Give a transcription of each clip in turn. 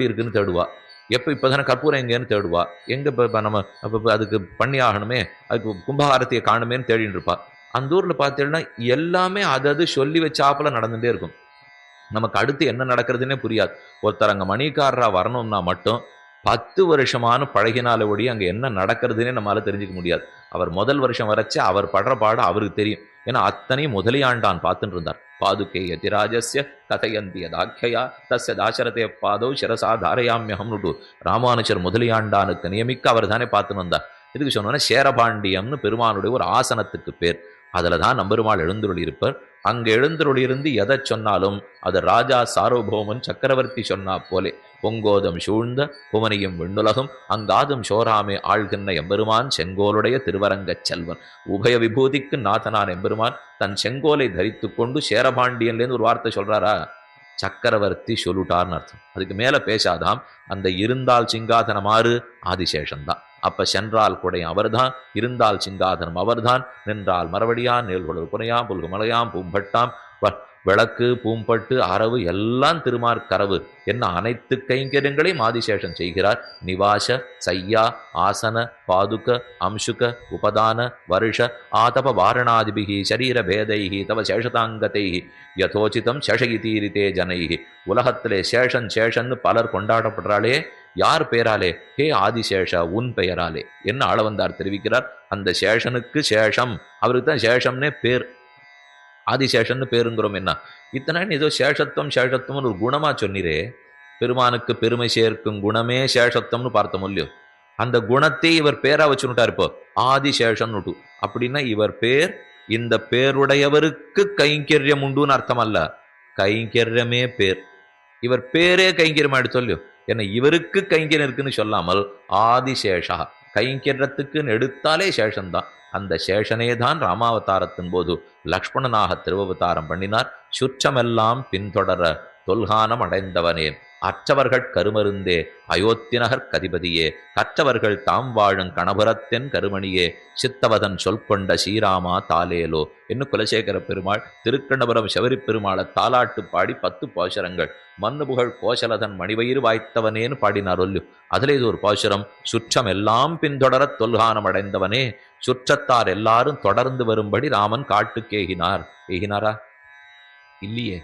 இருக்குன்னு தேடுவா. இப்பதானே கற்பூரம் எங்கேன்னு தேடுவா. எங்க இப்ப நம்ம அப்ப அதுக்கு பண்ணி ஆகணுமே, அதுக்கு கும்பகாரத்திய காணுமேன்னு தேடிட்டு இருப்பா. அந்த ஊர்ல பார்த்தீங்கன்னா, எல்லாமே அது சொல்லி வச்சாப்புல நடந்துட்டே இருக்கும். நமக்கு அடுத்து என்ன நடக்கிறதுன்னே புரியாது. ஒருத்தர் அங்க மணிக்காரரா வரணும்னா மட்டும் 10 வருஷமான பழகினாலே ஒழிய அங்க என்ன நடக்கிறதுன்னே நம்மால தெரிஞ்சுக்க முடியாது. அவர் முதல் வருஷம் வரச்ச அவர் படுற பாடு அவருக்கு தெரியும். ஏன்னா அத்தனையும் முதலியாண்டான் பார்த்துட்டு இருந்தார். பாதுகே யதிராஜஸ்ய கதயந்தி யதாக்ஷயா தஸ்ய தாசரதே பாதௌ சிரசா தாரயாம்யஹம்னுட்டு ராமானுஜர் முதலியாண்டானுக்கு நியமிக்க அவர் தானே பார்த்துன்னு வந்தார். இதுக்கு சொன்னோன்னா சேரபாண்டியம்னு பெருமானுடைய ஒரு ஆசனத்துக்கு பேர். அதுல தான் நம்பெருமாள் எழுந்துருளி இருப்பர். அங்கு எழுந்தருளிருந்து எதைச் சொன்னாலும் அது ராஜா சார்வபௌமன் சக்கரவர்த்தி சொன்னா போலே பொங்கோதம் சூழ்ந்த புவனியும் விண்ணுலகும் அங்காதும் சோராமே ஆழ்கின்ற எம்பெருமான் செங்கோலுடைய திருவரங்கச் செல்வன் உபய விபூதிக்கு நாதனான் எம்பெருமான் தன் செங்கோலை தரித்து கொண்டு சேரபாண்டியன்லேருந்து ஒரு வார்த்தை சொல்றாரா, சக்கரவர்த்தி சொல்லுட்டார்னு அர்த்தம். அதுக்கு மேல பேசாதாம். அந்த இருந்தால் சிங்காதனமாறு ஆதிசேஷன்தான். அப்ப சென்றால் குடையும் அவர்தான், இருந்தால் சிங்காதனம் அவர்தான், நின்றால் மறுபடியான் நீள்கொடர் புனையாம் புல்கு மலையாம் பூம்பட்டாம் விளக்கு பூம்பட்டு அரவு எல்லாம் திருமார்கரவு என்ன அனைத்து கைங்கரியங்களையும் ஆதிசேஷன் செய்கிறார். நிவாச சையா ஆசன பாதுக அம்சுக உபதான வருஷ ஆதப வாரணாதிபிகி சரீர பேதைகி தவ சேஷதாங்கதைகி யதோச்சிதம் சேஷகிதீரித்தே ஜனைகி. உலகத்திலே சேஷன் சேஷன்னு பலர் கொண்டாடப்படுறாளே, யார் பெயராலே? ஹே ஆதிசேஷ உன் பெயராலே என்ன ஆள வந்தார் தெரிவிக்கிறார். அந்த சேஷனுக்கு சேஷம், அவருக்கு தான் சேஷம்னே பேர். ஆதிசேஷன்னு பேருங்கிறோம். என்ன இத்தனை ஏதோ சேஷத்துவம் சேஷத்துவம்னு ஒரு குணமா சொன்னீரே, பெருமானுக்கு பெருமை சேர்க்கும் குணமே சேஷத்துவம்னு பார்த்தோம் இல்லையோ, அந்த குணத்தை இவர் பேரா வச்சுட்டார். இப்போ ஆதிசேஷன் விட்டு அப்படின்னா இவர் பேர், இந்த பேருடையவருக்கு கைங்கரியம் உண்டுன்னு அர்த்தம் அல்ல, கைங்கரியமே பேர். இவர் பேரே கைங்கரியம் எடுத்து சொல்லியோ, என்ன இவருக்கு கைங்கரியம் இருக்குன்னு சொல்லாமல் ஆதிசேஷா கைங்கரியத்துக்குன்னு எடுத்தாலே சேஷன்தான். அந்த சேஷனே தான் ராமாவதாரத்தின் போது லக்ஷ்மணனாக திருவவதாரம் பண்ணினார். சுற்றமெல்லாம் பின்தொடர தொல்கானம் அடைந்தவனேன் அற்றவர்கள் கருமருந்தே அயோத்தினகர் கதிபதியே கற்றவர்கள் தாம் வாழும் கணபுரத்தின் கருமணியே சித்தவதன் சொல் கொண்ட ஸ்ரீராமா தாலேலோ என்னும் குலசேகர பெருமாள் திருக்கண்ணபுரம் செவரி பெருமாளை தாலாட்டு பாடி 10 பாசுரங்கள் மண்ணு புகழ் கோசலதன் மணிவயிறு வாய்த்தவனேன்னு பாடினார் ஒல்லு. அதில் இது ஒரு பாசுரம். சுற்றம் எல்லாம் பின்தொடர தொல்கானம் அடைந்தவனே, சுற்றத்தார் எல்லாரும் தொடர்ந்து வரும்படி ராமன் காட்டுக்கு ஏகினாரா? இல்லையே.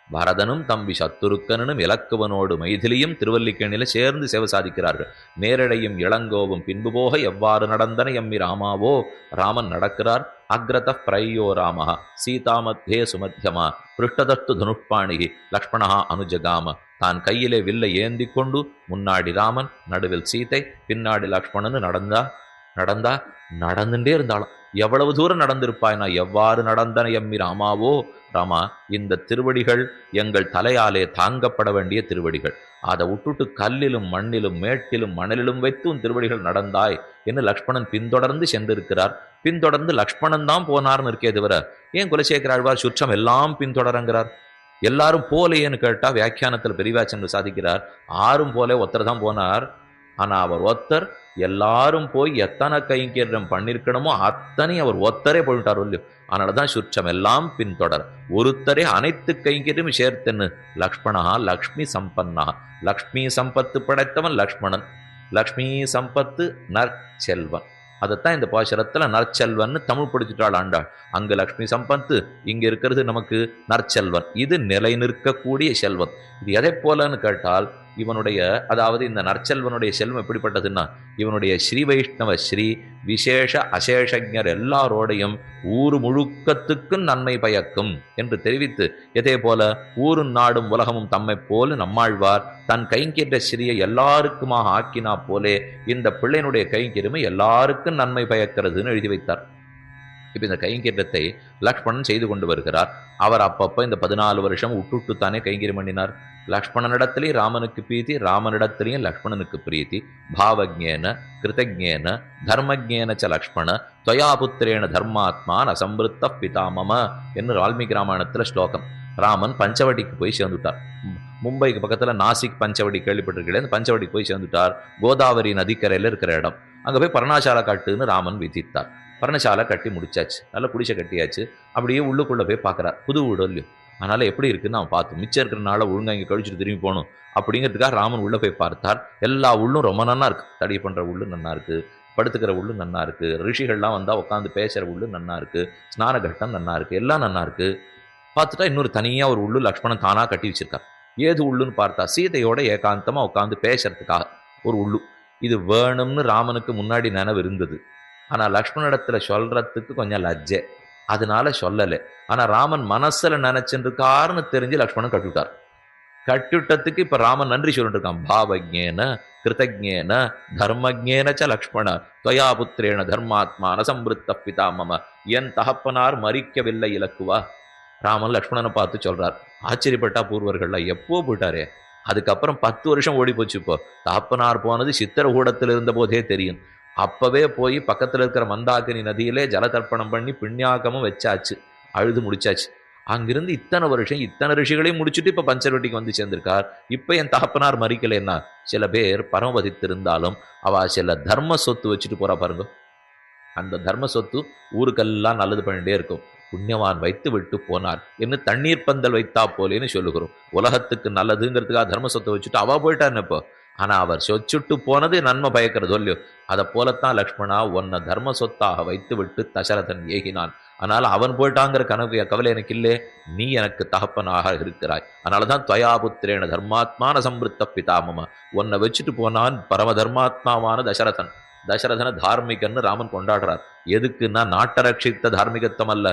பரதனும் தம்பி சத்துருக்கனும் இலக்குவனோடு மைதிலியும் திருவல்லிக்கேணியில சேர்ந்து சேவை சாதிக்கிறார்கள். நேரடையும் இளங்கோவும் பின்பு போக எவ்வாறு நடந்தன எம்மி ராமாவோ. ராமன் நடக்கிறார். அக்ரத பிரையோ ராமஹா சீதாமத்தே சுமத்தியமா பிருஷ்டதத்து தனுஷ்பாணிகி லக்ஷ்மணா அனுஜகாம. தான் கையிலே வில்லை ஏந்தி கொண்டு முன்னாடி ராமன், நடுவில் சீதை, பின்னாடி லக்ஷ்மணன்னு நடந்தா நடந்துட்டே இருந்தாலும் எவ்வளவு தூரம் நடந்திருப்பாய். நான் எவ்வாறு நடந்தன எம்மி ராமாவோ. ராமா, இந்த திருவடிகள் எங்கள் தலையாலே தாங்கப்பட வேண்டிய திருவடிகள், அதை விட்டுட்டு கல்லிலும் மண்ணிலும் மேட்டிலும் மணலிலும் வைத்து உன் திருவடிகள் நடந்தாய் என்று லக்ஷ்மணன் பின்தொடர்ந்து சென்றிருக்கிறார். பின்தொடர்ந்து லக்ஷ்மணன் தான் போனார்னு இருக்கே தவிர ஏன் குலசேகர ஆழ்வார் சுற்றம் எல்லாம் பின்தொடரங்கிறார்? எல்லாரும் போலேன்னு கேட்டா வியாக்கியானத்தில் பெரியவாச்சன் சாதிக்கிறார், ஆறும் போலே ஒருத்தர் தான் போனார். ஆனா அவர் ஒருத்தர் எல்லாரும் போய் எத்தனை கைங்கரியம் பண்ணிருக்கணுமோ அத்தனை அவர் ஒத்தரே போயிட்டார் இல்லையோ. அதனாலதான் சுற்றம் எல்லாம் பின்தொடர் ஒருத்தரே அனைத்து கைங்கரியும் சேர்த்துன்னு. லக்ஷ்மணா லக்ஷ்மி சம்பன்னா, லக்ஷ்மி சம்பத்து படைத்தவன் லக்ஷ்மணன். லக்ஷ்மி சம்பத்து நற்செல்வன். அதைத்தான் இந்த பாசுரத்துல நற்செல்வன் தமிழ் படுத்திட்டாள் ஆண்டாள். அங்கு லக்ஷ்மி சம்பத்து, இங்க இருக்கிறது நமக்கு நற்செல்வன். இது நிலை நிற்கக்கூடிய செல்வம். இது எதை போலன்னு கேட்டால் இவனுடைய, அதாவது இந்த நற்செல்வனுடைய செல்வம் எப்படிப்பட்டதுன்னா, இவனுடைய ஸ்ரீ வைஷ்ணவ ஸ்ரீ விசேஷ அசேஷஞர் எல்லாரோடையும் ஊர் முழுக்கத்துக்கும் நன்மை பயக்கும் என்று தெரிவித்து, எதே போல ஊரும் நாடும் உலகமும் தம்மை போல நம்மாழ்வார் தன் கைங்கேற்ற ஸ்ரீயை எல்லாருக்குமாக ஆக்கினா போலே இந்த பிள்ளையினுடைய கைங்கரியமை எல்லாருக்கும் நன்மை பயக்கிறதுன்னு எழுதி வைத்தார். இப்ப இந்த கைங்கேற்றத்தை லக்ஷ்மணன் செய்து கொண்டு வருகிறார். அவர் அப்பப்ப இந்த 14 வருஷம் விட்டுட்டு தானே கைங்கரியம் பண்ணினார். லக்ஷ்மணனிடத்திலையும் ராமனுக்கு பிரீத்தி, ராமனிடத்திலையும் லக்ஷ்மணனுக்கு பிரீத்தி. பாவஜேன கிருதஜேன தர்மஜேன ச லக்ஷ்மண துவயா புத்திரேன தர்மாத்மான் அசம்பிருத்த பிதாமம என்று வால்மீகி ராமாயணத்துல ஸ்லோகம். ராமன் பஞ்சவடிக்கு போய் சேர்ந்துட்டார். மும்பைக்கு பக்கத்துல நாசிக் பஞ்சவடி கேள்விப்பட்டிருக்கிறேன். பஞ்சவடிக்கு போய் சேர்ந்துட்டார். கோதாவரி நதிக்கரையில இருக்கிற இடம். அங்க போய் பர்ணாசாலை கட்டுன்னு ராமன் விதித்தார். பர்ணசாலை கட்டி முடிச்சாச்சு, நல்ல குடிசை கட்டியாச்சு. அப்படியே உள்ளுக்குள்ள போய் பார்க்குறார். புது வீடு இல்லையோ. அதனால எப்படி இருக்குன்னு அவன் பார்த்து மிச்சம் இருக்கிற நாளை ஒழுங்கா இங்கே கழிச்சுட்டு திரும்பி போகணும் அப்படிங்கிறதுக்காக ராமன் உள்ள போய் பார்த்தார். எல்லா உள்ளும் ரொம்ப நன்னா இருக்கு. ஸ்டடி பண்ற உள்ளு நன்னா இருக்கு, படுத்துக்கிற உள்ளு நன்னா இருக்கு, ரிஷிகள்லாம் வந்தா உட்காந்து பேசுற உள்ளு நன்னா இருக்கு, ஸ்நான கட்டம் நன்னா இருக்கு, எல்லாம் நன்னா இருக்கு. பார்த்துட்டா இன்னொரு தனியா ஒரு உள்ளு லக்ஷ்மணன் தானா கட்டி வச்சிருக்கார். ஏது உள்ளுன்னு பார்த்தா சீதையோட ஏகாந்தமா உட்காந்து பேசுறதுக்காக ஒரு உள்ளு. இது வேணும்னு ராமனுக்கு முன்னாடி நினைவு இருந்தது. ஆனா லக்ஷ்மணனிடத்துல சொல்றதுக்கு கொஞ்சம் லஜ்ஜை, அதனால சொல்லலை. ஆனா ராமன் மனசுல நினைச்சிருக்காருன்னு தெரிஞ்சு லக்ஷ்மணன் கட்டிவிட்டார். கட்டிவிட்டத்துக்கு இப்ப ராமன் நன்றி சொல்லிட்டு இருக்கான். பாவஜேன கிருத்தஜேன தர்மஜேன ச லக்ஷ்மண துவயா புத்திரேன தர்மாத்மா நசம்பிருத்த பிதா மம. என் தகப்பனார் மறிக்கவில்லை இலக்குவா. ராமன் லக்ஷ்மணனை பார்த்து சொல்றார். ஆச்சரியப்பட்டா பூர்வர்கள்லாம், எப்போ போயிட்டாரே, அதுக்கப்புறம் 10 வருஷம் ஓடி போச்சு. இப்போ தகப்பனார் போனது சித்திரகூடத்தில் இருந்த போதே தெரியும். அப்பவே போய் பக்கத்துல இருக்கிற மந்தாகினி நதியிலே ஜலதர்ப்பணம் பண்ணி பிண்யாக்கமும் வச்சாச்சு, அழுது முடிச்சாச்சு. அங்கிருந்து இத்தனை வருஷம் இத்தனை ரிஷிகளையும் முடிச்சுட்டு இப்ப பஞ்சவட்டிக்கு வந்து சேர்ந்திருக்கார். இப்ப என் தகப்பனார் மறிக்கலைன்னா, சில பேர் பரமபதித்திருந்தாலும் அவ சில தர்ம சொத்து வச்சுட்டு போறா பாருங்க. அந்த தர்ம சொத்து ஊருக்கெல்லாம் நல்லது பண்ணிட்டே இருக்கும். புண்ணியவான் வைத்து விட்டு போனார் என்று தண்ணீர் பந்தல் வைத்தா போலேன்னு சொல்லுகிறோம். உலகத்துக்கு நல்லதுங்கிறதுக்காக தர்ம சொத்தை வச்சுட்டு அவ போயிட்டான்னு இப்போ. ஆனா அவர் சொச்சுட்டு போனது நன்மை பயக்கிறது இல்லையோ. அதை போலத்தான் லக்ஷ்மணா உன்னை தர்ம சொத்தாக வைத்து விட்டு தசரதன் ஏகினான். அதனால அவன் போயிட்டாங்கிற கவலை எனக்கு இல்லே, நீ எனக்கு தகப்பனாக இருக்கிறாய். அதனாலதான் துவயாபுத்திரேன தர்மாத்மான சம்பிருத்த பிதாமம. உன்னை வச்சுட்டு போனான் பரம தர்மாத்மாவான தசரதன். தசரதன தார்மிகன்னு ராமன் கொண்டாடுறார். எதுக்குன்னா நாட்டை ரட்சித்த தார்மிகத்தம் அல்ல,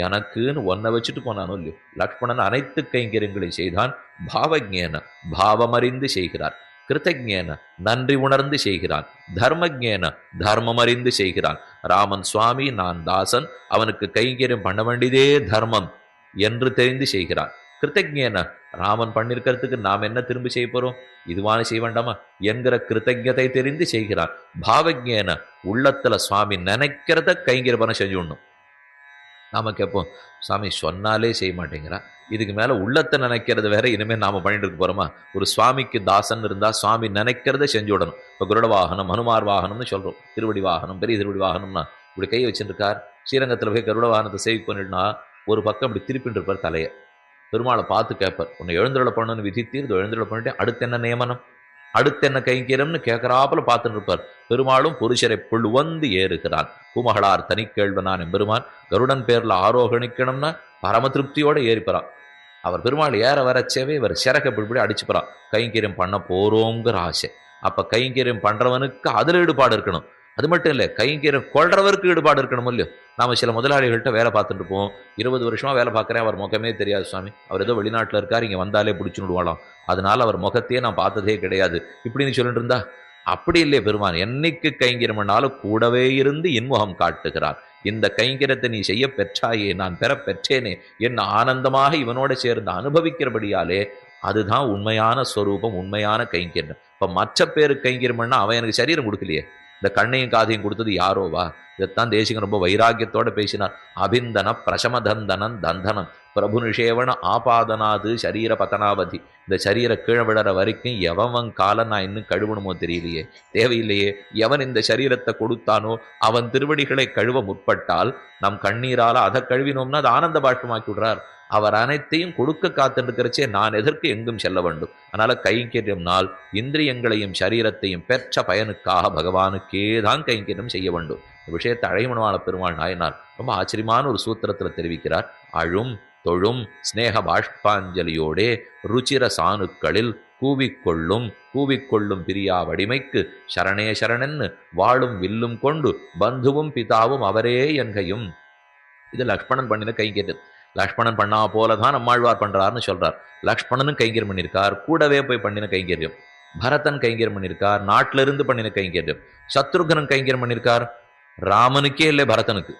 எனக்குன்னு ஒன்ன வச்சுட்டு போனானோ இல்லையோ. லக்ஷ்மணன் அனைத்து கைங்கரியங்களை செய்தான். பாவஜேன பாவமறிந்து செய்கிறார், கிருத்தஜேன நன்றி உணர்ந்து செய்கிறான், தர்மஜேன தர்மம் அறிந்து செய்கிறான். ராமன் சுவாமி, நான் தாசன், அவனுக்கு கைங்கரியம் பண்ண வேண்டியதே தர்மம் என்று தெரிந்து செய்கிறான். கிருத்தஜேன ராமன் பண்ணிருக்கிறதுக்கு நாம் என்ன திரும்பி செய்ய போறோம், இதுவான செய்ய வேண்டாமா என்கிற கிருத்தஜதை தெரிந்து செய்கிறான். பாவஜேன உள்ளத்துல சுவாமி நினைக்கிறத கைங்கரிபனை செஞ்சுடணும். நாம கேட்போம், சாமி சொன்னாலே செய்ய மாட்டேங்கிறா, இதுக்கு மேல உள்ளத்தை நினைக்கிறது வேற, இனிமேல் நாம பண்ணிட்டு இருக்க போறோமா? ஒரு சுவாமிக்கு தாசன் இருந்தா சுவாமி நினைக்கிறத செஞ்சு விடணும். இப்ப குருட வாகனம், ஹனுமார் வாகனம்னு சொல்றோம். திருவடி வாகனம், பெரிய திருவடி வாகனம்னா இப்படி கை வச்சுருக்கார். ஸ்ரீரங்கத்துல போய் கருட வாகனத்தை சேவை பண்ணிட்டுனா ஒரு பக்கம் இப்படி திருப்பிட்டு இருப்பார் தலையை. பெருமாளை பார்த்து கேட்பார், உன்னை எழுந்துள்ள பண்ணணும்னு விதித்தீர், எழுந்துள்ள பண்ணிட்டு அடுத்து என்ன நியமனம், அடுத்து என்ன கைங்கரியம்னு கேட்கறாப்புல பார்த்துட்டு இருப்பார். பெருமாளும் புருஷரை புழுவந்து ஏறுகிறான். பூமகளார் தனி கேள்வனான் எம்பெருமான் கருடன் பேர்ல ஆரோகணிக்கணும்னா பரம திருப்தியோட ஏறிப்பறான். அவர் பெருமாள் ஏற வரச்சேவே இவர் சிறக்க பிடிப்படி அடிச்சுப்பறான். கைங்கரியம் பண்ண போறோங்கிற ஆசை. அப்ப கைங்கரியம் பண்றவனுக்கு அதுல ஈடுபாடு இருக்கணும். அது மட்டும் இல்லை, கைங்கரியம் கொள்றவருக்கு ஈடுபாடு இருக்கணும் இல்லையோ. நாம சில முதலாளிகள்கிட்ட வேலை பார்த்துட்டு இருப்போம். 20 வருஷமா வேலை பார்க்குறேன், அவர் முகமே தெரியாது சுவாமி, அவர் ஏதோ வெளிநாட்டில் இருக்கார், இங்கே வந்தாலே பிடிச்சுன்னு விடுவாளாம், அதனால அவர் முகத்தையே நான் பார்த்ததே கிடையாது இப்படின்னு சொல்லிட்டு இருந்தா, அப்படி இல்லையே பெருமான் என்னைக்கு கைங்கரியம் பண்ணாலும் கூடவே இருந்து இன்முகம் காட்டுகிறார். இந்த கைங்கரத்தை நீ செய்ய பெற்றாயே, நான் பெற பெற்றேனே, என்ன ஆனந்தமாக இவனோட சேர்ந்து அனுபவிக்கிறபடியாலே அதுதான் உண்மையான ஸ்வரூபம், உண்மையான கைங்கரியம். இப்ப மற்ற பேருக்கு கைங்கரியம் பண்ணா அவன் எனக்கு சரீரம் கொடுக்கலையே, இந்த கண்ணையும் காதையும் கொடுத்தது யாரோவா? இதைத்தான் தேசிகன் ரொம்ப வைராக்கியத்தோட பேசினார். அபிந்தன பிரசமதந்தனன் தந்தனம் பிரபு நிஷேவன ஆபாதனாது சரீர பதனாவதி. இந்த சரீர கீழே விழற வரைக்கும் எவன் காலை நான் இன்னும் கழுவணுமோ தெரியலையே, தேவையில்லையே. எவன் இந்த சரீரத்தை கொடுத்தானோ அவன் திருவடிகளை கழுவ முற்பட்டால் நம் கண்ணீரால அதை கழுவினோம்னா அது ஆனந்த பாஷ்பமாக்கி விடுறார். அவர் அனைத்தையும் கொடுக்க காத்திருக்கிறச்சே நான் எதற்கு எங்கும் செல்ல வேண்டும்? அதனால கைங்கரியம்னால் இந்திரியங்களையும் சரீரத்தையும் பெற்ற பயனுக்காக பகவானுக்கே தான் கைங்கரியம் செய்ய வேண்டும். இந்த விஷயத்தை அழைமணவாள பெருமாள் நாயனார் ரொம்ப ஆச்சரியமான ஒரு சூத்திரத்துல தெரிவிக்கிறார். அழும் தொழும் ஸ்நேக பாஷ்பாஞ்சலியோடே ருச்சிர சாணுக்களில் கூவிக்கொள்ளும் பிரியா வடிமைக்கு சரணே சரணன்னு வாழும் வில்லும் கொண்டு பந்துவும் பிதாவும் அவரே என்கையும். இது லக்ஷ்மணன் பண்ணின கைங்கரியம். லக்ஷ்மணன் பண்ணா போலதான் நம்மாழ்வார் பண்றாருன்னு சொல்றார். லக்ஷ்மணனும் கைங்கரியம் பண்ணியிருக்கார், கூடவே போய் பண்ணின கைங்கரியம். பரதன் கைங்கரியம் பண்ணியிருக்கார், நாட்டில இருந்து பண்ணின கைங்கரியம். சத்ருகனன் கைங்கரியம் பண்ணியிருக்கார், ராமனுக்கே இல்லை பரதனுக்கு.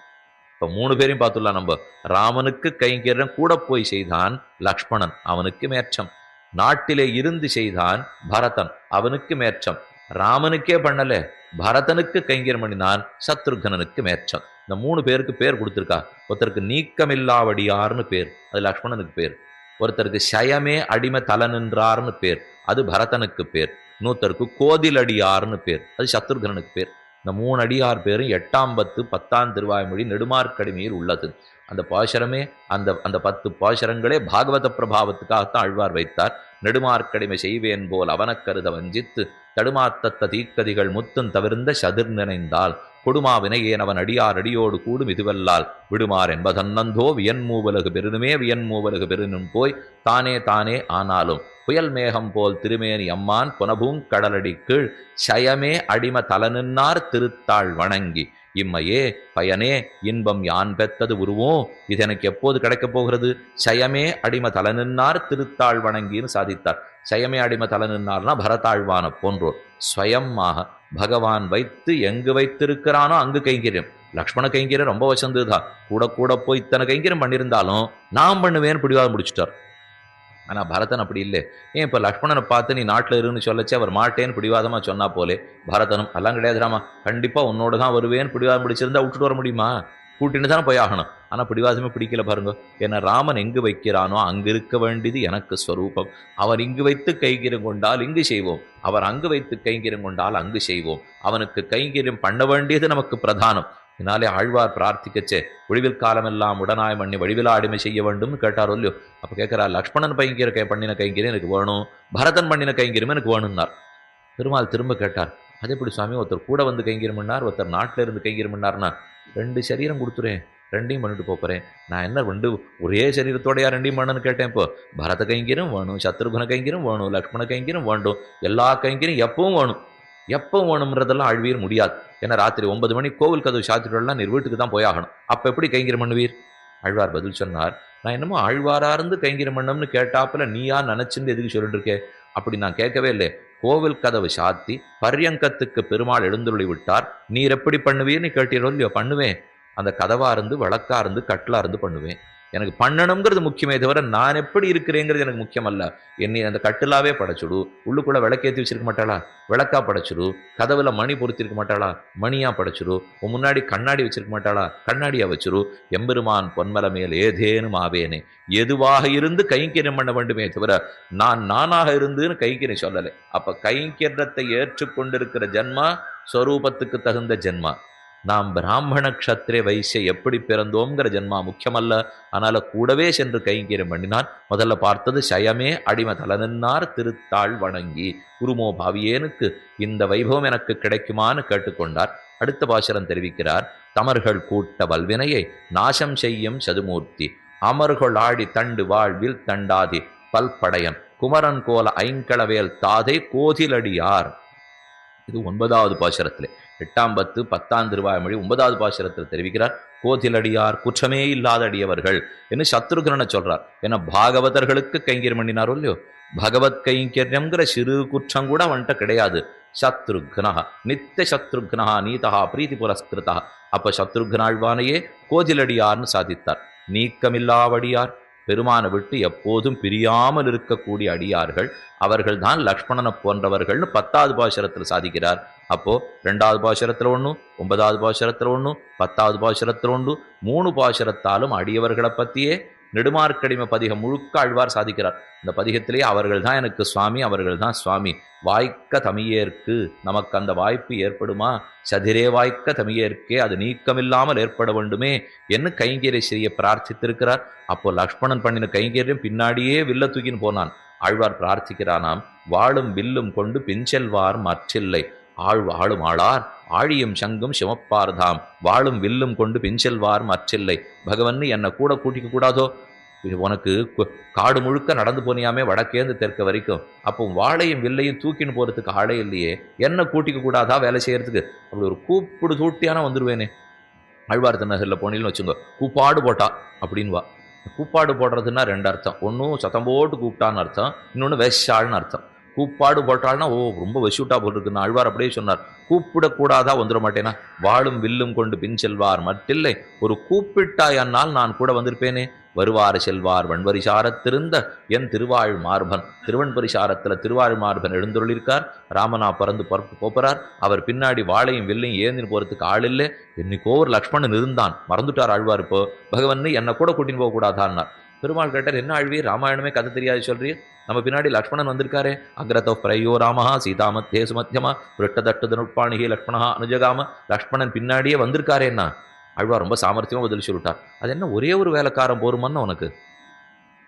இப்ப 3 பேரையும் பார்த்துடலாம் நம்ம. ராமனுக்கு கைங்கரியம் கூட போய் செய்தான் லக்ஷ்மணன், அவனுக்கு மேற்றம். நாட்டிலே இருந்து செய்தான் பரதன், அவனுக்கு மேற்றம். ராமனுக்கே பண்ணல, பரதனுக்கு கைங்கரியம் பண்ணினான், சத்ருகனனுக்கு மேற்றம். இந்த 3 பேருக்கு பேர் கொடுத்துருக்கா. ஒருத்தருக்கு நீக்கமில்லாவடியார்னு பேர், அது லக்ஷ்மணனுக்கு பேர். ஒருத்தருக்கு சயமே அடிமை தல நின்றார்னு பேர், அது பரதனுக்கு பேர். இன்னொருத்தருக்கு கோதிலடியார்னு பேர், அது சத்ருகனனுக்கு பேர். இந்த 3 அடியார் பேரும் 8ஆம் பத்து 10ஆம் திருவாய்மொழி நெடுமார்க்கடிமையில் உள்ளது. அந்த பாசுரமே அந்த அந்த 10 பாசுரங்களே பாகவத பிரபாவத்துக்காகத்தான் ஆழ்வார் வைத்தார். நெடுமார்க்கடிமை செய்வேன் போல் அவனக்கருத வஞ்சித்து தடுமாத்தத்த தீக்கதிகள் முத்தும் தவிர்ந்த சதிர் நினைந்தால் கொடுமாவினை ஏன் அவன் அடியார் அடியோடு கூடும் இதுவல்லால் விடுமார் என்பதன்னந்தோ வியன்மூவலகு பெருனுமே வியன்மூவலகு பெருனும் போய் தானே தானே ஆனாலும் புயல் மேகம் போல் திருமேனி அம்மான் புனபூங் கடலடி கீழ் சயமே அடிம தலனின்னார் திருத்தாள் வணங்கி இம்மையே பயனே இன்பம் யான் பெற்றது உருவோம். இது எனக்கு எப்போது கிடைக்கப் போகிறது? சயமே அடிம தலனின்னார் திருத்தாள் வணங்கின்னு சாதித்தார். சயமே அடிம தலனின்னார்னா பரதாழ்வான போன்றோர் ஸ்வயமாக பகவான் வைத்து எங்கு வைத்திருக்கிறானோ அங்கு கைங்கரியம். லக்ஷ்மண கைங்கரியம் ரொம்ப வசந்துதான். கூட கூட போய் இத்தனை கைங்கரியம் பண்ணியிருந்தாலும் நான் பண்ணுவேன்னு பிடிவாதம் முடிச்சுட்டார். ஆனால் பரதன் அப்படி இல்லை. ஏன் இப்போ லக்ஷ்மணனை பார்த்து நீ நாட்டில் இருன்னு சொல்லச்சு அவர் மாட்டேன்னு பிடிவாதமாக சொன்னா போலே பரதனும் எல்லாம் கிடையாதுராமா, கண்டிப்பாக உன்னோட தான் வருவேன்னு பிடிவாதம் பிடிச்சிருந்தா விட்டுட்டு வர முடியுமா? கூட்டின்னு தானே போய் ஆகணும். ஆனால் பிடிவாதமே பிடிக்கல பாருங்க. ஏன்னா ராமன் எங்கு வைக்கிறானோ அங்கு இருக்க வேண்டியது எனக்கு ஸ்வரூபம். அவர் இங்கு வைத்து கைங்கரியம் கொண்டால் இங்கு செய்வோம், அவர் அங்கு வைத்து கைங்கரியம் கொண்டால் அங்கு செய்வோம். அவனுக்கு கைங்கரியம் பண்ண வேண்டியது நமக்கு பிரதானம். இதனாலே ஆழ்வார் பிரார்த்திக்கச்சே ஒழிவில் காலமெல்லாம் உடனாய் மண்ணி வழிவிலா அடிமை செய்ய வேண்டும்னு கேட்டாரோ இல்லையோ. அப்போ கேட்குறா, லக்ஷ்மணன் பண்ணின கைங்கரியம் எனக்கு வேணும், பரதன் பண்ணின கைங்கரியம் எனக்கு வேணும்னார். பெருமாள் திரும்ப கேட்டார், அது எப்படி சுவாமி? ஒருத்தர் கூட வந்து கைங்கரியம் பண்ணார், ஒருத்தர் நாட்டில் இருந்து கைங்கரியம் பண்ணார்னா 2 சரீரம் கொடுத்துறேன், 2ஐயும் பண்ணிட்டு போகிறேன். நான் என்ன 2 ஒரே சரீரத்தோடையா 2ஐயும் பண்ணணும்னு கேட்டேன். இப்போ பரத கைங்கரியம் வேணும், சத்ருகுண கைங்கரியம் வேணும், லக்ஷ்மண கைங்கரியம் வேண்டும், எல்லா கைங்கரியம் எப்பவும் வேணும். எப்போ வேணும்ன்றதெல்லாம் ஆழ்வீர் முடியாது. ஏன்னா ராத்திரி 9 மணி கோவில் கதவு சாத்திட்டுலாம் நீர் வீட்டுக்கு தான் போயாகணும். அப்போ எப்படி கைங்கரியம் பண்ணுவீர்? ஆழ்வார் பதில் சொன்னார், நான் என்னமோ ஆழ்வாரா இருந்து கைங்கரியம் பண்ணணும்னு கேட்டாப்புல நீயா நினைச்சுன்னு எதுக்கு சொல்லிட்டு இருக்கே? அப்படி நான் கேட்கவே இல்லை. கோவில் கதவு சாத்தி பர்யங்கத்துக்கு பெருமாள் எழுந்துருளி விட்டார், நீர் எப்படி பண்ணுவீர்னு கேட்டீரோ இல்லையோ? பண்ணுவேன். அந்த கதவா இருந்து வழக்கா இருந்து கட்டலா இருந்து பண்ணுவேன். எனக்கு பண்ணணுங்கிறது முக்கியமே தவிர நான் எப்படி இருக்கிறேங்கிறது எனக்கு முக்கியம் அல்ல. என்னை அந்த கட்டிலாவே படைச்சுடு, உள்ளுக்குள்ள விளக்கேற்றி வச்சிருக்க மாட்டாளா, விளக்கா படைச்சுடு, கதவுல மணி பொருத்திருக்க மாட்டாளா, மணியா படைச்சுடு, உன் முன்னாடி கண்ணாடி வச்சிருக்க மாட்டாளா, கண்ணாடியா வச்சிரு. எம்பெருமான் பொன்மலை மேல் ஏதேனும் ஆவேனே, எதுவாக இருந்து கைங்கரியம் பண்ண வேண்டுமே தவிர நானாக இருந்துன்னு கைங்கரியம் சொல்லலை. அப்ப கைங்கரியத்தை ஏற்றுக்கொண்டிருக்கிற ஜென்மா ஸ்வரூபத்துக்கு தகுந்த ஜென்மா. நாம் பிராமண க்ஷத்ரே வைசிய எப்படி பிறந்தோங்கிற ஜென்மா முக்கியமல்ல. அதனால கூடவே சென்று கைங்கரியம் பண்ணினான். முதல்ல பார்த்தது சயமே அடிம தலனின்னார் திருத்தாள் வணங்கி குருமோ பாவியேனுக்கு இந்த வைபவம் எனக்கு கிடைக்குமான்னு கேட்டுக்கொண்டார். அடுத்த பாசுரம் தெரிவிக்கிறார், தமர்கள் கூட்ட வல்வினையை நாசம் செய்யும் சதுமூர்த்தி அமர்கள் ஆடி தண்டு வாழ்வில் தண்டாதி பல்படையன் குமரன் கோல ஐங்களவேல் தாதை கோதிலடியார். இது 9வது பாசுரத்திலே. 8ஆம் பத்து 10ஆம் திருவாய்மொழி 9வது பாசுரத்தில் தெரிவிக்கிறார், கோதிலடியார் குற்றமே இல்லாத அடியவர்கள் என்று சத்ருக்னனை சொல்றார். ஏன்னா பாகவதர்களுக்கு கைங்கரியம் பண்ணினாரோ இல்லையோ, பகவத் கைங்கரியம்ங்கிற சிறு குற்றம் கூட அவன்கிட்ட கிடையாது. சத்ருக்னா நித்திய சத்ருக்னா நீதா பிரீத்தி புரஸ்கிருதா. அப்ப சத்ருக்னாழ்வானையே கோதிலடியார்னு சாதித்தார். நீக்கமில்லாவடியார், பெருமானை விட்டு எப்போதும் பிரியாமல் இருக்கக்கூடிய அடியார்கள் அவர்கள் தான் லக்ஷ்மணனை போன்றவர்கள்னு 10வது பாசுரத்தில் சாதிக்கிறார். அப்போ 2வது பாசுரத்தில் 1, 9வது பாசுரத்தில் 1, 10வது பாசுரத்தில் 1, 3 பாசுரத்தாலும் அடியவர்களை பற்றியே நெடுமார்க்கடிமை பதிகம் முழுக்க ஆழ்வார் சாதிக்கிறார். இந்த பதிகத்திலேயே அவர்கள் தான் எனக்கு சுவாமி, அவர்கள் தான் சுவாமி. வாய்க்க தமியேற்கு நமக்கு அந்த வாய்ப்பு ஏற்படுமா? சதிரே வாய்க்க தமியேற்கே அது நீக்கமில்லாமல் ஏற்பட வேண்டுமே என்று கைங்கரிய செய்ய பிரார்த்தித்திருக்கிறார். அப்போ லக்ஷ்மணன் பண்ணின கைங்கரியம் பின்னாடியே வில்ல தூக்கின்னு போனான். ஆழ்வார் பிரார்த்திக்கிறானாம், வாழும் வில்லும் கொண்டு பின்செல்வார் மற்றில்லை ஆளும் ஆளார் ஆழியும் சங்கும் சிவப்பார்தாம் வாழும் வில்லும் கொண்டு பின்செல்வார் மற்றில்லை. பகவன் என்னை கூட கூட்டிக்க கூடாதோ? உனக்கு காடு முழுக்க நடந்து போனியாமே வடக்கேந்து தெற்க வரைக்கும், அப்போ வாழையும் வில்லையும் தூக்கின்னு போறதுக்கு ஆளே இல்லையே, என்ன கூட்டிக்க கூடாதா வேலை செய்யறதுக்கு? அப்படி ஒரு கூப்பிடு தூட்டியான வந்துடுவேனே. ஆழ்வார் திருநகரில் போனீங்கன்னு வச்சுங்க, கூப்பாடு போட்டா அப்படின்வா. கூப்பாடு போடுறதுன்னா 2 அர்த்தம். ஒன்றும் சத்தம் போட்டு கூப்பிட்டான்னு அர்த்தம், இன்னொன்று வெஷாள்னு அர்த்தம். கூப்பாடு போட்டாள்னா ஓ ரொம்ப வெசூட்டா போட்டிருக்குன்னு ஆழ்வார் அப்படியே சொன்னார். கூப்பிடக்கூடாதா வந்துட மாட்டேனா? வாழும் வில்லும் கொண்டு பின் செல்வார் மட்டில்லை, ஒரு கூப்பிட்டாயன்னால் நான் கூட வந்திருப்பேனே. வருவாறு செல்வார் வன்வரிசாரத்திருந்த என் திருவாழ் மார்பன். திருவன்பரிசாரத்தில் திருவாழ் மார்பன் எழுந்துள்ளிருக்கார். ராமனா பறந்து போகிறார். அவர் பின்னாடி வாழையும் வில்லையும் ஏந்தின்னு போகிறதுக்கு ஆள் இல்லை. என்னைக்கோ ஒரு லக்ஷ்மணன் இருந்தான், மறந்துட்டார் ஆழ்வார். இப்போ பகவன் என்னை கூட கூட்டின்னு போகக்கூடாதான்னார். பெருமாள் கேட்டார், என்ன ஆழ்வீர், ராமாயணமே கதை தெரியாது சொல்றீர், நம்ம பின்னாடி லக்ஷ்மணன் வந்திருக்காரே, அக்ரதோ பிரயோ ராமஹா சீதாமத்தே சுமத்தியமா விருட்டதட்டு தனுப்பாணிகி லக்ஷ்மணா அனுஜகாம, லக்ஷ்மணன் பின்னாடியே வந்திருக்காரேன்னா. ஆழ்வார் ரொம்ப சாமர்த்தியமா பதில் சொல்லிட்டார். அது என்ன ஒரே ஒரு வேலைக்காரன் போருமன்னு உனக்கு?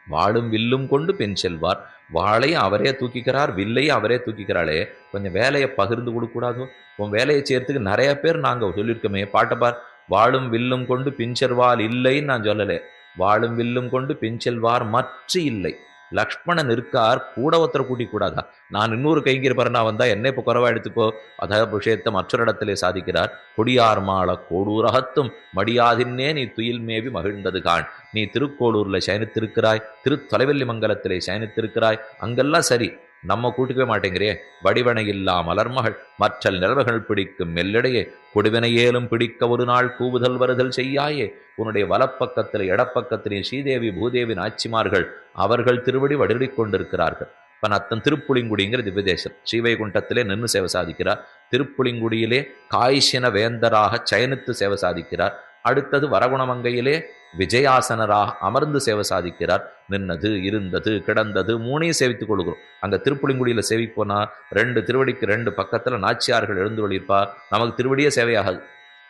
வாளும் வில்லும் கொண்டு பெண் செல்வார், வாளையும் அவரே தூக்கிக்கிறார், வில்லையும் அவரே தூக்கிக்கிறாளே, கொஞ்சம் வேலையை பகிர்ந்து கொடுக்கூடாதோ? உன் வேலையை செய்யறதுக்கு நிறைய பேர் நாங்கள் சொல்லியிருக்கோமே, பாட்டப்பார், வாளும் வில்லும் கொண்டு பின்செல்வார் இல்லைன்னு நான் சொல்லலை, வாளும் வில்லும் கொண்டு பின்செல்வார் மற்ற இல்லை. லக்ஷ்மணன் இருக்கார், கூட ஒருத்தரை கூட்டிக் கூடாதா? நான் இன்னொரு கைங்கிருப்பறனா வந்தா என்ன இப்போ குறைவா எடுத்துக்கோ. அத விஷயத்தை மற்றொரு இடத்திலே சாதிக்கிறார். கொடியார் மாள கோடூரகத்தும் மடியாதின்னே நீ துயில் மேவி மகிழ்ந்தது காண். நீ திருக்கோளூர்ல சயனித்திருக்கிறாய், திருத்தொலைவெல்லி மங்கலத்திலே சயனித்திருக்கிறாய், அங்கெல்லாம் சரி, நம்ம கூட்டிக்கவே மாட்டேங்கிறே. வடிவனை இல்லா மலர்மகள் மற்றல் நிலவுகள் பிடிக்கும் மெல்லிடையே கொடுவினையேலும் பிடிக்க ஒரு நாள் கூவுதல் வருதல் செய்யாயே. உன்னுடைய வலப்பக்கத்தில் இடப்பக்கத்திலே ஸ்ரீதேவி பூதேவி நாச்சிமார்கள் அவர்கள் திருவடி வடிவிக் கொண்டிருக்கிறார்கள். இப்போ அத்தன் திருப்புளிங்குடிங்கிற திவ்யதேசம், ஸ்ரீவைகுண்டத்திலே நின்று சேவை சாதிக்கிறார். திருப்புளிங்குடியிலே காய்ச்சின வேந்தராக சயனித்து சேவை சாதிக்கிறார். அடுத்தது வரகுணமங்கையிலே விஜயாசனராக அமர்ந்து சேவை சாதிக்கிறார். நின்னது இருந்தது கிடந்தது மூணையும் சேவித்துக் கொள்கிறோம். அங்க திருப்புளிங்குடியில சேவிப்போனா 2 திருவடிக்கு 2 பக்கத்துல நாச்சியார்கள் எழுந்து வழியிருப்பா. நமக்கு திருவடியே சேவையாகாது.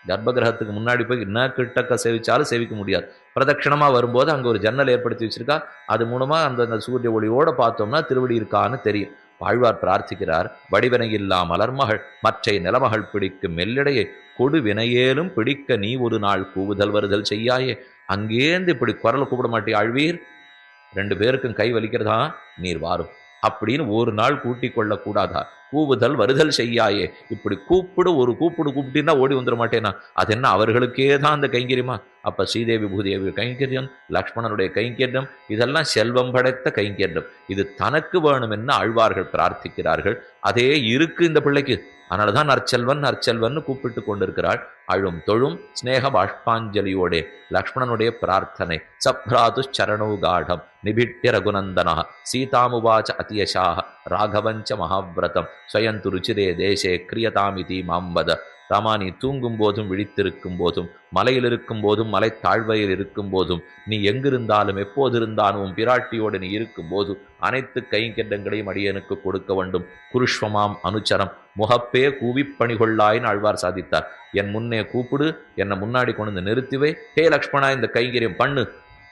கர்ப்பகிரகத்துக்கு முன்னாடி போய் என்ன கிட்டக்க சேவிச்சாலும் சேவிக்க முடியாது. பிரதட்சிணமா வரும்போது அங்க ஒரு ஜன்னல் ஏற்படுத்தி வச்சிருக்கா, அது மூலமா அந்த சூரிய ஒளியோட பார்த்தோம்னா திருவடி இருக்கான்னு தெரியும். ஆழ்வார் பிரார்த்திக்கிறார், வடிவினையில்லா மலர்மகள் மற்றை நிலமகள் பிடிக்கும் மெல்லிடையே கொடு வினையேலும் பிடிக்க நீ ஒரு நாள் கூவுதல் வருதல் செய்யாயே. அங்கேந்து இப்படி குரலை கூப்பிட மாட்டே ஆழ்வீர், 2 பேருக்கும் கை வலிக்கிறதா, நீர் வாரும் அப்படின்னு ஒரு நாள் கூட்டிக் கொள்ளக்கூடாதா? கூவுதல் வருதல் செய்யாயே, இப்படி கூப்பிடு, ஒரு கூப்பிட்டீங்கன்னா ஓடி வந்துட மாட்டேனா? அது என்ன அவர்களுக்கே தான் அந்த கைங்கரியமா? அப்ப ஸ்ரீதேவி பூதேவி கைங்கரியம், லக்ஷ்மணனுடைய கைங்கரியம், இதெல்லாம் செல்வம் படைத்த கைங்கரியம். இது தனக்கு வேணும் என்ன ஆழ்வார்கள் பிரார்த்திக்கிறார்கள். அதே இருக்கு இந்த பிள்ளைக்கு. அதனாலதான் நற்செல்வன் நற்செல்வன் கூப்பிட்டு கொண்டிருக்கிறாள். அழும் தொழும் ஸ்நேக பாஷ்பாஞ்சலியோடே லக்ஷ்மணனுடைய பிரார்த்தனை. சப்ராது சரணோ காடம் நிபிட்டிய ரகுநந்தனா சீதாமுவாச்ச அதியசாக ராகவஞ்ச மகாவிரதம் ஸ்வயந்து ருச்சிரே தேசே கிரியதாமிதி மாம்பத. ராமா, நீ தூங்கும் போதும் விழித்திருக்கும் போதும் மலையில் இருக்கும் போதும் மலை தாழ்வையில் இருக்கும் போதும் நீ எங்கிருந்தாலும் எப்போது இருந்தாலும் உன் பிராட்டியோடு நீ இருக்கும் போது அனைத்து கைங்கெண்டங்களையும் அடியனுக்கு கொடுக்க வேண்டும். குருஷ்வமாம் அனுச்சரம் முகப்பே கூவிப்பணி கொள்ளாயின்னு ஆழ்வார் சாதித்தார். என் முன்னே கூப்பிடு, என்னை முன்னாடி கொண்டு வந்து நிறுத்திவை, ஹே லக்ஷ்மணா இந்த கைங்கரியம் பண்ணு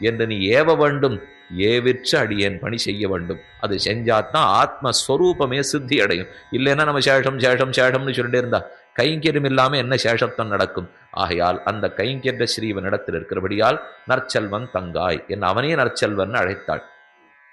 என்று நீ ஏவ வேண்டும். ஏவிற்று அடியேன் பணி செய்ய வேண்டும். அது செஞ்சாத்தான் ஆத்மஸ்வரூபமே சித்தி அடையும். இல்லைன்னா நம்ம சேஷம் சேஷம் சேஷம்னு சொல்லிட்டே இருந்தா கைங்கரியம் இல்லாம என்ன சேஷத்தம் நடக்கும்? ஆகையால் அந்த கைங்கென்ற ஸ்ரீவனிடத்தில் இருக்கிறபடியால் நற்செல்வன் தங்காய் என் அவனே நற்செல்வன் அழைத்தாள்.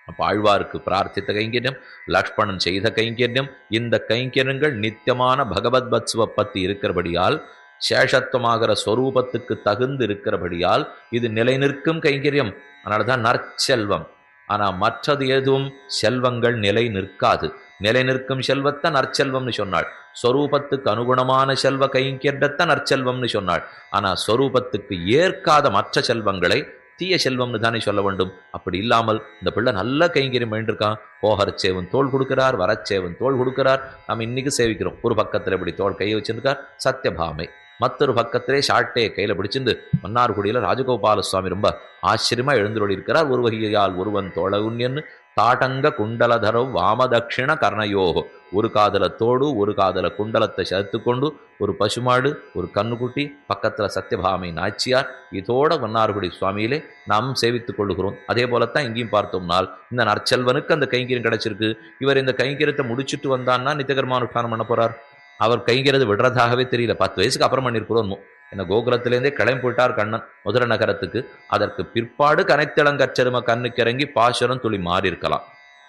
அப்ப ஆழ்வாருக்கு பிரார்த்தித்த கைங்கரியம், லக்ஷ்மணன் செய்த கைங்கரியம், இந்த கைங்கரியங்கள் நித்தியமான பகவத் பத்சுவ பத்தி இருக்கிறபடியால், சேஷத்துவமாகிற ஸ்வரூபத்துக்கு தகுந்து இருக்கிறபடியால் இது நிலை நிற்கும் கைங்கரியம். அதனாலதான் நற்செல்வம். ஆனா மற்றது எதுவும் செல்வங்கள் நிலை நிற்காது. நிலை நிற்கும் செல்வத்தை நற்செல்வம்னு சொன்னாள். ஸ்வரூபத்துக்கு அனுகுணமான செல்வ கைங்கரியத்தை நற்செல்வம்னு சொன்னாள். ஆனா ஸ்வரூபத்துக்கு ஏற்காத மற்ற செல்வங்களை தீய செல்வம்னு தானே சொல்ல வேண்டும். அப்படி இல்லாமல் இந்த பிள்ளை நல்ல கைங்கரியம் வேண்டியிருக்கான். போகரச்சேவன் தோல் கொடுக்கிறார், வரச்சேவன் தோல் கொடுக்கிறார். நம்ம இன்னைக்கு சேவிக்கிறோம். ஒரு பக்கத்தில் இப்படி தோல் கையை வச்சிருக்கார் சத்யபாமை, மற்றொரு பக்கத்திலே ஷாட்டே கையில் பிடிச்சிருந்து மன்னார்குடியில் ராஜகோபால சுவாமி ரொம்ப ஆச்சரியமா எழுந்துள்ளி இருக்கிறார். ஒரு வகையால் ஒருவன் தோழ உண்யன்னு தாட்டங்க குண்டலதரவ் வாமதக்ஷிண கர்ணயோகோ. ஒரு காதல தோடு ஒரு காதல குண்டலத்தை சேர்த்து கொண்டு ஒரு பசுமாடு ஒரு கண்ணுக்குட்டி பக்கத்துல சத்யபாமை நாச்சியார், இதோட மன்னார்குடி சுவாமியிலே நாம் சேவித்துக் கொள்ளுகிறோம். அதே போலத்தான் இங்கேயும் பார்த்தோம்னால் இந்த நற்செல்வனுக்கு அந்த கைங்கரியம் கிடைச்சிருக்கு. இவர் இந்த கைங்கரியத்தை முடிச்சுட்டு வந்தான்னா நித்தியகர்மானுஷ்டானம் பண்ண போறார். அவர் கைங்கிறது விடுறதாகவே தெரியல. 10 வயசுக்கு அப்புறம் பண்ணியிருக்கிறோம். என்ன கோகுலத்திலேருந்தே கிளம்பி போயிட்டார் கண்ணன் மதுரை நகரத்துக்கு. அதற்கு பிற்பாடு கனைத்திளங்கச்சரும கண்ணுக்கு இறங்கி பாசுரம் துளி மாறி இருக்கலாம்.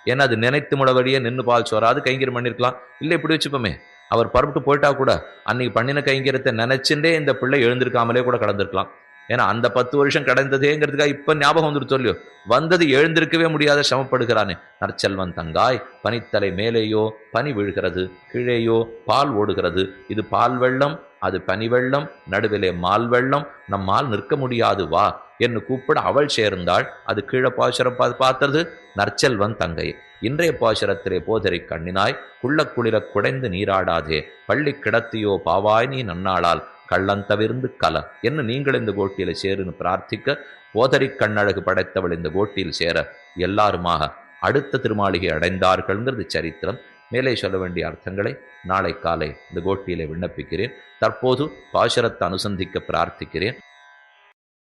ஏன்னா அது நினைத்து முழவடியே நின்று பால் சோறாது கைங்கரியம் பண்ணியிருக்கலாம். இல்லை இப்படி வச்சுப்போமே, அவர் பரப்பிட்டு போயிட்டா கூட அன்னைக்கு பண்ணின கைங்கரியத்தை நினைச்சுட்டே இந்த பிள்ளை எழுந்திருக்காமலே கூட கடந்திருக்கலாம். ஏன்னா அந்த 10 வருஷம் கடந்ததேங்கிறதுக்காக இப்ப ஞாபகம் வந்துட்டு சொல்லியோ, வந்தது எழுந்திருக்கவே முடியாத சிரமப்படுகிறானே. நற்செல்வன் தங்காய் பனித்தலை மேலேயோ பனி விழுகிறது, கீழேயோ பால் ஓடுகிறது. இது பால் வெள்ளம், அது பனி வெள்ளம், நடுவிலே மால் வெள்ளம், நம்மால் நிற்க முடியாது வா என்று கூப்பிட அவள் சேர்ந்தாள். அது கீழே பாசுரம் பார்த்தது நற்செல்வன் தங்கை. இன்றைய பாசுரத்திலே போதரை கண்ணினாய் குள்ள குளிர குடைந்து நீராடாதே, பள்ளி கிடத்தியோ பாவாய் நீ நன்னாளால் கள்ளந்தவிர்ந்து கல என்ன நீங்கள் இந்த கோட்டியில சேருன்னு பிரார்த்திக்க, போதரி கண்ணழகு படைத்தவள் இந்த கோட்டியில் சேர எல்லாருமாக அடுத்த திருமாளிகை அடைந்தார்கள்ங்கிறது சரித்திரம். மேலே சொல்ல வேண்டிய அர்த்தங்களை நாளை காலை இந்த கோட்டியிலே விண்ணப்பிக்கிறேன். தற்போது பாசுரத்தை அனுசந்திக்க பிரார்த்திக்கிறேன்.